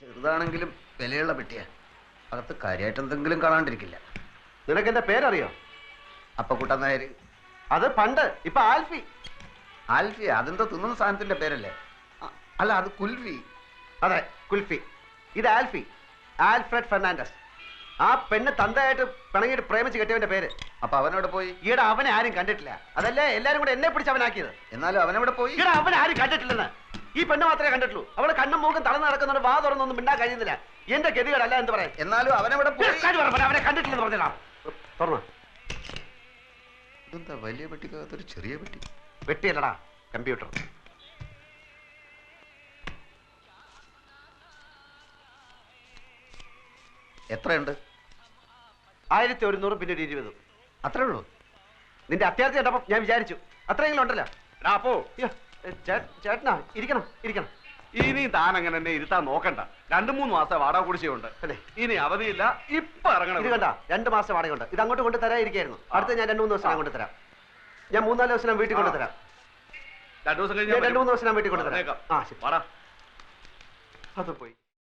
ചെറുതാണെങ്കിലും വിലയുള്ള പെട്ടിയാ. അകത്ത് കാര്യമായിട്ട് എന്തെങ്കിലും കാണാണ്ടിരിക്കില്ല. നിനക്ക് എന്റെ പേരറിയോ? അപ്പക്കുട്ടൻ നായർ. അത് പണ്ട്. ഇപ്പൊ ആൽഫി. ആൽഫി അതെന്തോ തിന്നുന്ന സാധനത്തിന്റെ പേരല്ലേ? അല്ല, അത് കുൽഫി. അതെ, കുൽഫി. ഇത് ആൽഫി, ആൽഫ്രഡ് ഫെർണാണ്ടസ്. ആ പെണ്ണ് തന്തയായിട്ട് പിണങ്ങിയിട്ട് പ്രേമിച്ച് കെട്ടിയവന്റെ പേര്. അപ്പൊ അവനോട് പോയി? ഈടെ അവനെ ആരും കണ്ടിട്ടില്ല. അതല്ലേ എല്ലാരും കൂടെ എന്നെ പിടിച്ച് അവനാക്കിയത്. എന്നാലും അവനവിടെ പോയി? ഈടെ അവനെ ആരും കണ്ടിട്ടില്ലെന്ന്. ഈ പെണ്ണ് മാത്രമേ കണ്ടിട്ടുള്ളൂ. അവളെ കണ്ണും മൂക്കും തളർന്ന് നടക്കുന്നവർ വാ തുറന്നൊന്നും മിണ്ടാൻ കഴിയുന്നില്ല. എന്റെ ഗതികളല്ല എന്ന് പറയാൻ. എന്നാലും അവനവിടെ പോയി? അവനെ കണ്ടിട്ടില്ലെന്ന് പറഞ്ഞാ തുറന്നു. ഇതെന്താ വലിയ പെട്ടിക്കകത്തൊരു ചെറിയ പെട്ടി? വെട്ടിയല്ലടാ, കമ്പ്യൂട്ടർ. എത്രയുണ്ട്? 1100 പിന്നെ 20. അത്രേ ഉള്ളൂ? നിന്റെ അത്യാവശ്യം കണ്ടപ്പോ ഞാൻ വിചാരിച്ചു അത്രയെങ്കിലും ഉണ്ടല്ലോ. അപ്പോ ചേട്ടനാ, ഇരിക്കണം ഇരിക്കണം. ഇനി താൻ അങ്ങനെ എന്നെ ഇരുത്താൻ നോക്കണ്ട. 2-3 മാസം വാടക കുടിശ്ശികയുണ്ട്. അല്ലേ? ഇനി അവധിയില്ല. ഇപ്പൊ ഇറങ്ങണം. ഇത് കണ്ട, 2 മാസം വാടകയുണ്ട്. ഇത് അങ്ങോട്ട് കൊണ്ട് തരാതിരിക്കായിരുന്നു. അടുത്ത ഞാൻ 2-3 ദിവസം കൊണ്ട് തരാം. ഞാൻ 3-4 ദിവസം വീട്ടിൽ കൊണ്ട് തരാം. 2 ദിവസം കഴിഞ്ഞ് 2-3 ദിവസം വീട്ടിൽ കൊണ്ട് തരാം. ആ ശരി, വാടാ. അത് പോയി.